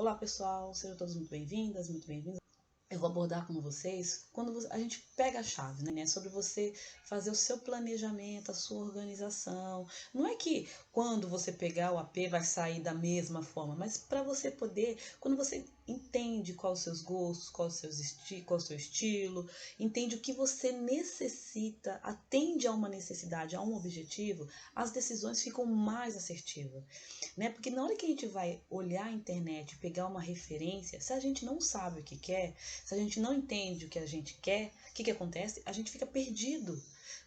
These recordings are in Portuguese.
Olá pessoal, sejam todos muito bem-vindas, muito bem-vindos. Eu vou abordar com vocês quando a gente pega a chave, né? Sobre você fazer o seu planejamento, a sua organização. Não é que quando você pegar o AP vai sair da mesma forma, mas para você poder, quando você entende quais os seus gostos, qual o seu estilo, entende o que você necessita, atende a uma necessidade, a um objetivo, as decisões ficam mais assertivas, né? Porque na hora que a gente vai olhar a internet, pegar uma referência, se a gente não sabe o que quer, se a gente não entende o que a gente quer, o que acontece? A gente fica perdido.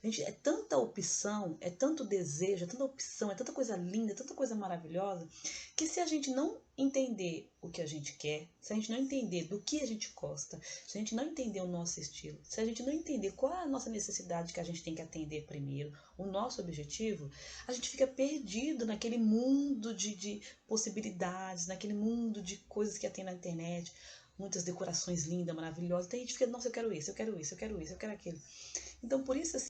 É tanta opção, é tanto desejo, é tanta opção, é tanta coisa linda, é tanta coisa maravilhosa, que se a gente não entender o que a gente quer, se a gente não entender do que a gente gosta, se a gente não entender o nosso estilo, se a gente não entender qual é a nossa necessidade que a gente tem que atender primeiro, o nosso objetivo, a gente fica perdido naquele mundo de possibilidades, naquele mundo de coisas que tem na internet, muitas decorações lindas, maravilhosas. Tem gente que fica, nossa, eu quero isso, eu quero isso, eu quero isso, eu quero aquilo. Então, por isso, assim,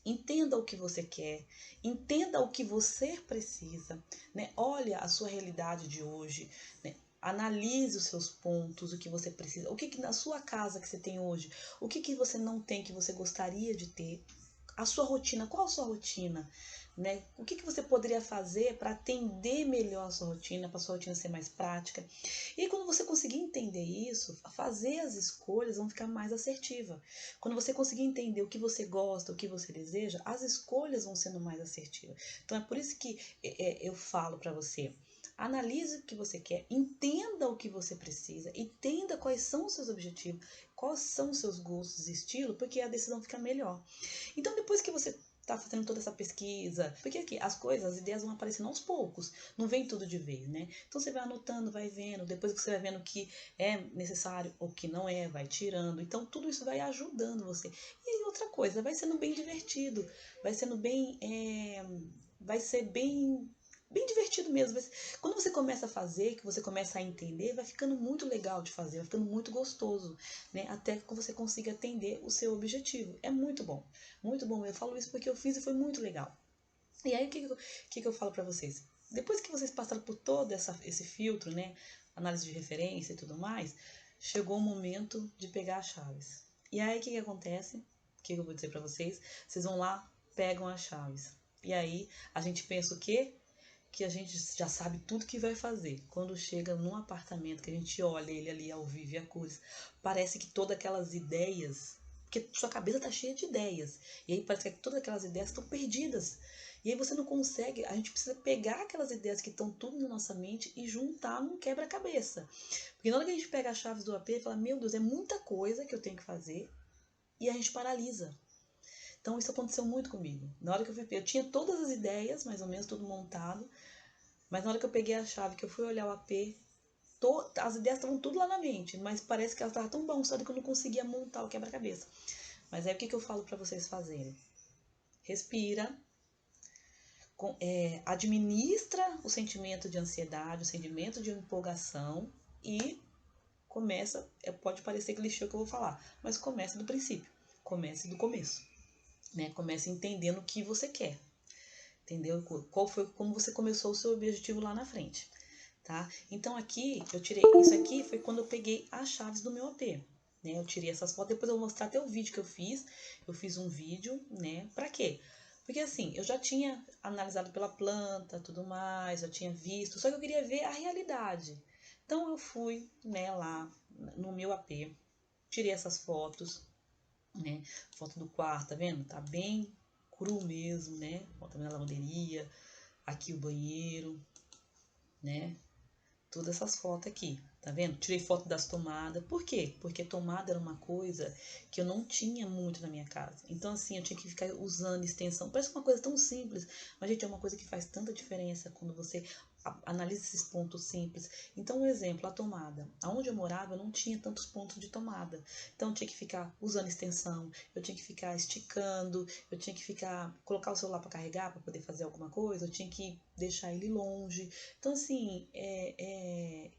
entenda o que você quer, entenda o que você precisa, né? Olha a sua realidade de hoje, né? Analise os seus pontos, o que você precisa, o que na sua casa que você tem hoje, o que você não tem que você gostaria de ter, a sua rotina, qual a sua rotina, né? O que você poderia fazer para atender melhor a sua rotina, para a sua rotina ser mais prática. E quando você conseguir entender isso, fazer as escolhas vão ficar mais assertivas. Quando você conseguir entender o que você gosta, o que você deseja, as escolhas vão sendo mais assertivas. Então é por isso que eu falo para você, analise o que você quer, entenda o que você precisa, entenda quais são os seus objetivos, quais são os seus gostos e estilo, porque a decisão fica melhor. Então, depois que você tá fazendo toda essa pesquisa, porque aqui as coisas, as ideias vão aparecendo aos poucos, não vem tudo de vez, né? Então você vai anotando, vai vendo, depois que você vai vendo o que é necessário ou que não é, vai tirando. Então tudo isso vai ajudando você. E outra coisa, vai sendo bem divertido, vai sendo bem, vai ser bem divertido mesmo. Quando você começa a fazer, que você começa a entender, vai ficando muito legal de fazer, vai ficando muito gostoso, né? Até que você consiga atender o seu objetivo. É muito bom, muito bom. Eu falo isso porque eu fiz e foi muito legal. E aí, o que eu falo para vocês? Depois que vocês passaram por todo esse filtro, né? Análise de referência e tudo mais, chegou o momento de pegar as chaves. E aí, o que acontece? O que eu vou dizer para vocês? Vocês vão lá, pegam as chaves. E aí, a gente pensa o quê? Que a gente já sabe tudo que vai fazer. Quando chega num apartamento, que a gente olha ele ali ao vivo e a cores, parece que todas aquelas ideias, porque sua cabeça tá cheia de ideias, e aí parece que todas aquelas ideias estão perdidas. E aí você não consegue, a gente precisa pegar aquelas ideias que estão tudo na nossa mente e juntar num quebra-cabeça. Porque na hora que a gente pega as chaves do AP e fala, meu Deus, é muita coisa que eu tenho que fazer, e a gente paralisa. Então isso aconteceu muito comigo. Na hora que eu tinha todas as ideias, mais ou menos, tudo montado, mas na hora que eu peguei a chave, que eu fui olhar o AP, as ideias estavam tudo lá na mente, mas parece que elas estavam tão bagunçadas que eu não conseguia montar o quebra-cabeça. Mas aí o que eu falo para vocês fazerem? Respira, administra o sentimento de ansiedade, o sentimento de empolgação e começa, pode parecer clichê o que eu vou falar, mas começa do princípio, comece do começo, né? Comece entendendo o que você quer, entendeu? Como você começou o seu objetivo lá na frente. Tá? Então aqui, eu tirei, isso aqui foi quando eu peguei as chaves do meu AP, né? Eu tirei essas fotos, depois eu vou mostrar até o vídeo que eu fiz um vídeo, né? Pra quê? Porque assim, eu já tinha analisado pela planta, tudo mais, eu tinha visto, só que eu queria ver a realidade. Então eu fui, né, lá no meu AP, tirei essas fotos, né? Foto do quarto, tá vendo? Tá bem cru mesmo, né? Foto da lavanderia, aqui o banheiro, né? Todas essas fotos aqui, tá vendo? Tirei foto das tomadas. Por quê? Porque tomada era uma coisa que eu não tinha muito na minha casa. Então, assim, eu tinha que ficar usando extensão. Parece uma coisa tão simples, mas, gente, é uma coisa que faz tanta diferença quando você analisa esses pontos simples. Então, um exemplo, a tomada. Aonde eu morava, eu não tinha tantos pontos de tomada. Então, eu tinha que ficar usando extensão, eu tinha que ficar esticando, eu tinha que colocar o celular para carregar, para poder fazer alguma coisa, eu tinha que deixar ele longe. Então, assim,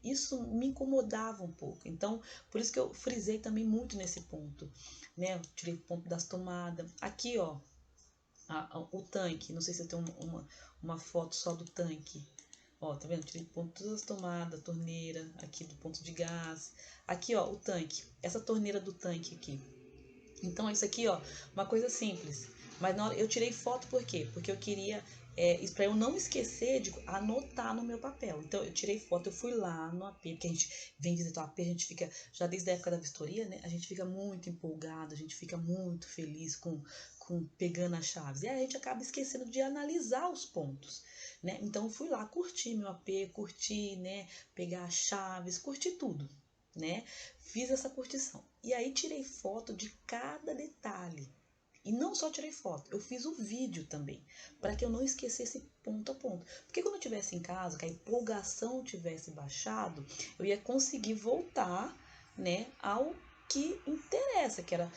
isso me incomodava um pouco. Então, por isso que eu frisei também muito nesse ponto, né? Eu tirei o ponto das tomadas. Aqui, ó, o tanque. Não sei se eu tenho uma foto só do tanque. Ó, tá vendo? Tirei ponto todas as tomadas, torneira, aqui do ponto de gás. Aqui, ó, o tanque. Essa torneira do tanque aqui. Então, isso aqui, ó, uma coisa simples. Mas na hora, eu tirei foto por quê? Porque eu queria, isso para eu não esquecer de anotar no meu papel. Então, eu tirei foto, eu fui lá no AP, porque a gente vem visitar o AP, a gente fica, já desde a época da vistoria, né? A gente fica muito empolgado, a gente fica muito feliz com pegando as chaves. E aí a gente acaba esquecendo de analisar os pontos, né? Então, eu fui lá, curti meu AP, curti, né? Pegar as chaves, curti tudo, né? Fiz essa curtição. E aí tirei foto de cada detalhe. E não só tirei foto, eu fiz o vídeo também, para que eu não esquecesse ponto a ponto. Porque quando eu estivesse em casa, que a empolgação tivesse baixado, eu ia conseguir voltar, né, ao que interessa, que era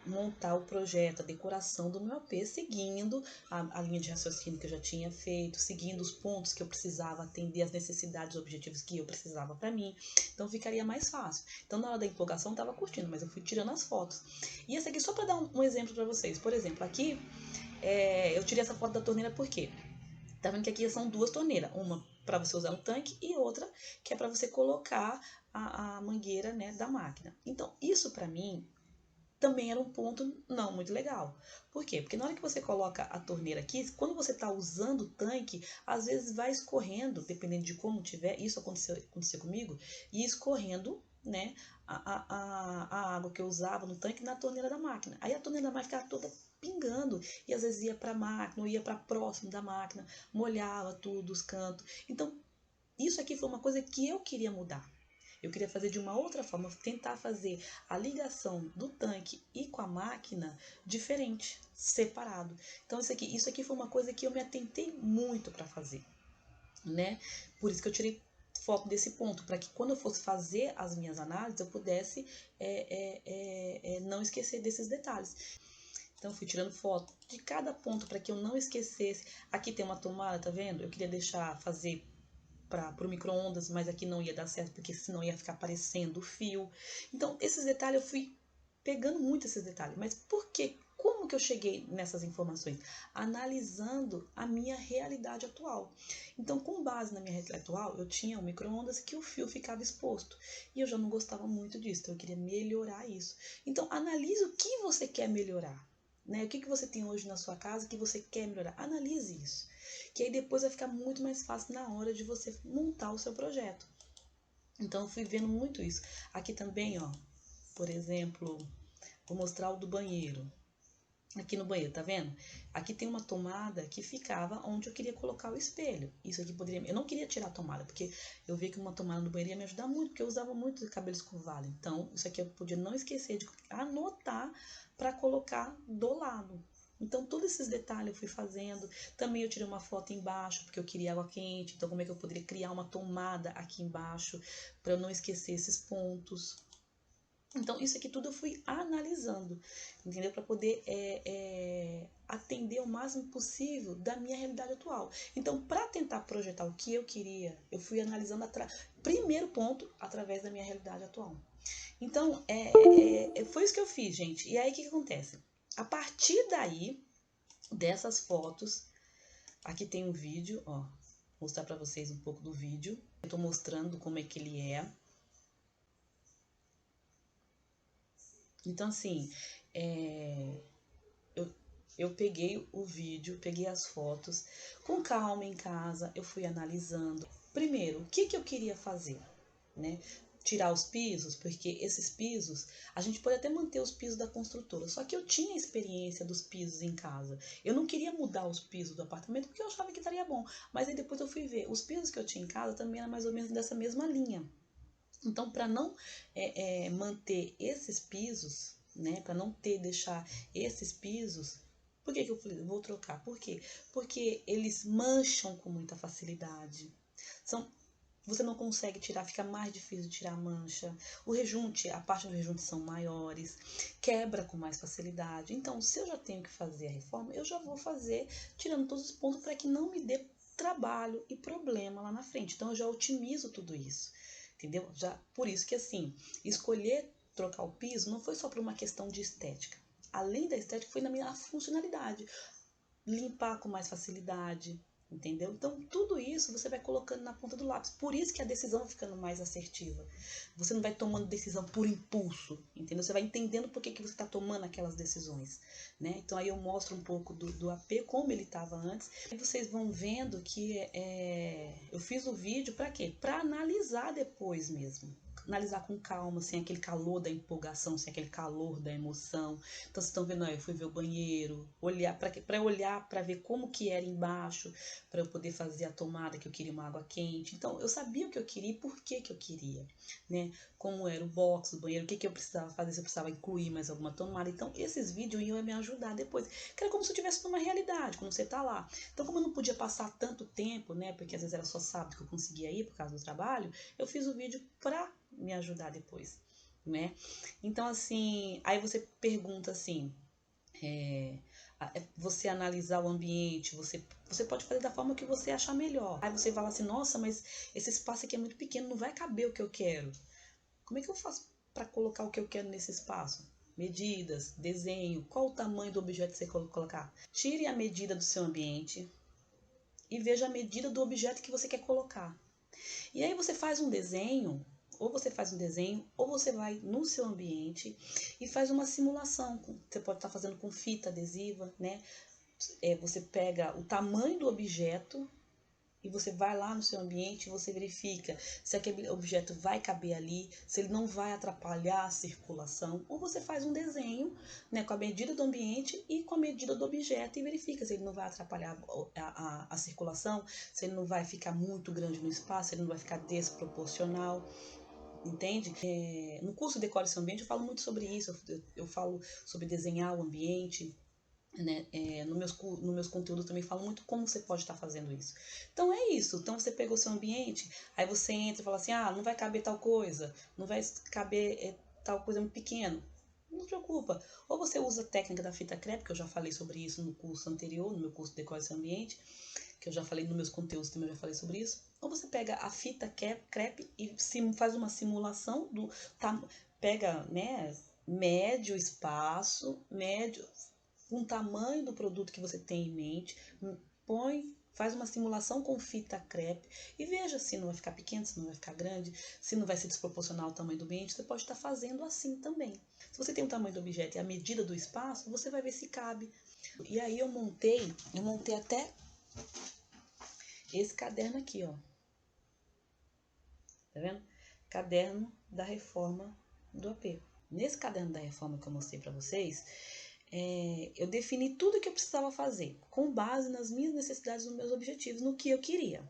montar o projeto, a decoração do meu AP, seguindo a linha de raciocínio que eu já tinha feito, seguindo os pontos que eu precisava atender, as necessidades, os objetivos que eu precisava para mim. Então ficaria mais fácil. Então na hora da empolgação eu estava curtindo, mas eu fui tirando as fotos. E essa aqui só para dar um exemplo para vocês. Por exemplo, aqui eu tirei essa foto da torneira porque tá vendo que aqui são duas torneiras, uma para você usar no tanque e outra que é para você colocar a mangueira, né, da máquina. Então isso para mim também era um ponto não muito legal. Por quê? Porque na hora que você coloca a torneira aqui, quando você está usando o tanque, às vezes vai escorrendo, dependendo de como tiver, isso aconteceu comigo, e escorrendo, né, a água que eu usava no tanque na torneira da máquina. Aí a torneira da máquina ficava toda pingando, e às vezes ia para a máquina, ou ia para próximo da máquina, molhava tudo, os cantos. Então, isso aqui foi uma coisa que eu queria mudar. Eu queria fazer de uma outra forma, tentar fazer a ligação do tanque e com a máquina diferente, separado. Então isso aqui foi uma coisa que eu me atentei muito para fazer, né? Por isso que eu tirei foto desse ponto, para que quando eu fosse fazer as minhas análises eu pudesse não esquecer desses detalhes. Então eu fui tirando foto de cada ponto para que eu não esquecesse. Aqui tem uma tomada, tá vendo? Eu queria fazer para o micro-ondas, mas aqui não ia dar certo, porque senão ia ficar aparecendo o fio. Então, esses detalhes eu fui pegando muito esses detalhes. Mas por quê? Como que eu cheguei nessas informações? Analisando a minha realidade atual. Então, com base na minha realidade atual, eu tinha um micro-ondas que o fio ficava exposto. E eu já não gostava muito disso, então eu queria melhorar isso. Então, analise o que você quer melhorar. Né? O que você tem hoje na sua casa que você quer melhorar? Analise isso. Que aí depois vai ficar muito mais fácil na hora de você montar o seu projeto. Então eu fui vendo muito isso. Aqui também, ó, por exemplo, vou mostrar o do banheiro. Aqui no banheiro, tá vendo? Aqui tem uma tomada que ficava onde eu queria colocar o espelho. Isso aqui poderia... Eu não queria tirar a tomada, porque eu vi que uma tomada no banheiro ia me ajudar muito, porque eu usava muito cabelo escovado. Então, isso aqui eu podia não esquecer de anotar para colocar do lado. Então, todos esses detalhes eu fui fazendo. Também eu tirei uma foto embaixo, porque eu queria água quente. Então, como é que eu poderia criar uma tomada aqui embaixo, para eu não esquecer esses pontos. Então, isso aqui tudo eu fui analisando, entendeu? Para poder atender o máximo possível da minha realidade atual. Então, para tentar projetar o que eu queria, eu fui analisando, primeiro ponto, através da minha realidade atual. Então, foi isso que eu fiz, gente. E aí, o que acontece? A partir daí, dessas fotos, aqui tem um vídeo, ó, vou mostrar para vocês um pouco do vídeo. Eu tô mostrando como é que ele é. Então, assim, eu peguei o vídeo, peguei as fotos, com calma em casa, eu fui analisando. Primeiro, o que eu queria fazer, né? Tirar os pisos, porque esses pisos, a gente pode até manter os pisos da construtora, só que eu tinha experiência dos pisos em casa. Eu não queria mudar os pisos do apartamento, porque eu achava que estaria bom. Mas aí depois eu fui ver, os pisos que eu tinha em casa também eram mais ou menos dessa mesma linha. Então, para não manter esses pisos, né, para não deixar esses pisos, por que eu falei, vou trocar? Por quê? Porque eles mancham com muita facilidade. Você não consegue tirar, fica mais difícil de tirar a mancha. O rejunte, a parte do rejunte são maiores, quebra com mais facilidade. Então, se eu já tenho que fazer a reforma, eu já vou fazer tirando todos os pontos para que não me dê trabalho e problema lá na frente. Então, eu já otimizo tudo isso. Entendeu? Por isso que, assim, escolher trocar o piso não foi só por uma questão de estética. Além da estética, foi na minha funcionalidade. Limpar com mais facilidade, Entendeu? Então, tudo isso você vai colocando na ponta do lápis. Por isso que a decisão vai ficando mais assertiva. Você não vai tomando decisão por impulso, entendeu? Você vai entendendo por que você está tomando aquelas decisões, né? Então, aí eu mostro um pouco do AP, como ele estava antes. E vocês vão vendo que eu fiz o vídeo para quê? Para analisar depois mesmo. Analisar com calma, sem aquele calor da empolgação, sem aquele calor da emoção. Então, vocês estão vendo aí, eu fui ver o banheiro, olhar para olhar, para ver como que era embaixo, para eu poder fazer a tomada, que eu queria uma água quente. Então, eu sabia o que eu queria e por que eu queria, né? Como era o box, o banheiro, o que eu precisava fazer, se eu precisava incluir mais alguma tomada. Então, esses vídeos iam me ajudar depois. Que era como se eu estivesse numa realidade, quando você tá lá. Então, como eu não podia passar tanto tempo, né? Porque às vezes era só sábado que eu conseguia ir por causa do trabalho, eu fiz o vídeo para me ajudar depois, né? Então, assim, aí você pergunta assim, você analisar o ambiente, você pode fazer da forma que você achar melhor. Aí você fala assim, nossa, mas esse espaço aqui é muito pequeno, não vai caber o que eu quero. Como é que eu faço para colocar o que eu quero nesse espaço? Medidas, desenho, qual o tamanho do objeto que você colocar? Tire a medida do seu ambiente e veja a medida do objeto que você quer colocar. E aí você faz um desenho, ou você faz um desenho, ou você vai no seu ambiente e faz uma simulação. Você pode estar fazendo com fita adesiva, né? Você pega o tamanho do objeto e você vai lá no seu ambiente e você verifica se aquele objeto vai caber ali, se ele não vai atrapalhar a circulação, ou você faz um desenho, né, com a medida do ambiente e com a medida do objeto e verifica se ele não vai atrapalhar a circulação, se ele não vai ficar muito grande no espaço, se ele não vai ficar desproporcional. Entende? No curso Decore Seu Ambiente eu falo muito sobre isso, eu falo sobre desenhar o ambiente, né? No meus conteúdos também falo muito como você pode estar fazendo isso. Então é isso. Então você pegou o seu ambiente, aí você entra e fala assim, não vai caber tal coisa, não vai caber tal coisa muito pequeno. Não se preocupa. Ou você usa a técnica da fita crepe, que eu já falei sobre isso no curso anterior, no meu curso Decore Seu Ambiente, que eu já falei nos meus conteúdos também, eu já falei sobre isso. Ou você pega a fita crepe e faz uma simulação pega, né, médio espaço, médio com o tamanho do produto que você tem em mente, faz uma simulação com fita crepe e veja se não vai ficar pequeno, se não vai ficar grande, se não vai ser desproporcional ao tamanho do ambiente. Você pode estar fazendo assim também. Se você tem o tamanho do objeto e a medida do espaço, você vai ver se cabe. E aí eu montei até esse caderno aqui, ó. Tá vendo? Caderno da reforma do AP. Nesse caderno da reforma que eu mostrei para vocês, eu defini tudo que eu precisava fazer, com base nas minhas necessidades, nos meus objetivos, no que eu queria.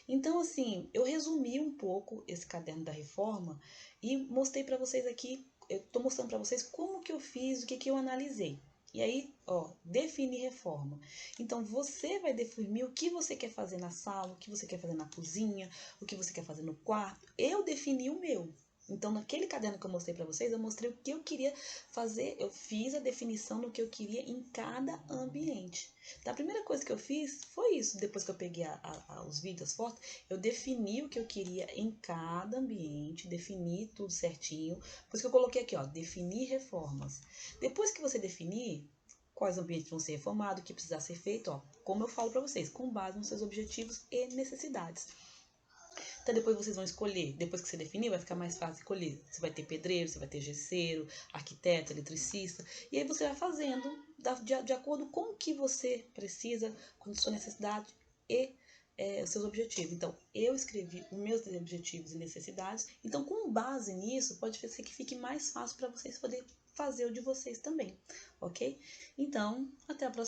Então, assim, eu resumi um pouco esse caderno da reforma e mostrei para vocês aqui, eu estou mostrando para vocês como que eu fiz, o que que eu analisei. E aí, ó, definir reforma. Então, você vai definir o que você quer fazer na sala, o que você quer fazer na cozinha, o que você quer fazer no quarto. Eu defini o meu. Então, naquele caderno que eu mostrei para vocês, eu mostrei o que eu queria fazer, eu fiz a definição do que eu queria em cada ambiente. Então, a primeira coisa que eu fiz foi isso. Depois que eu peguei os vídeos, as fotos, eu defini o que eu queria em cada ambiente, defini tudo certinho. Por isso que eu coloquei aqui, ó, definir reformas. Depois que você definir quais ambientes vão ser reformados, o que precisar ser feito, ó, como eu falo para vocês, com base nos seus objetivos e necessidades. Então depois vocês vão escolher, depois que você definir, vai ficar mais fácil escolher. Você vai ter pedreiro, você vai ter gesseiro, arquiteto, eletricista, e aí você vai fazendo de acordo com o que você precisa, com a sua necessidade e os seus objetivos. Então, eu escrevi os meus objetivos e necessidades. Então, com base nisso, pode ser que fique mais fácil para vocês poderem fazer o de vocês também, ok? Então, até a próxima.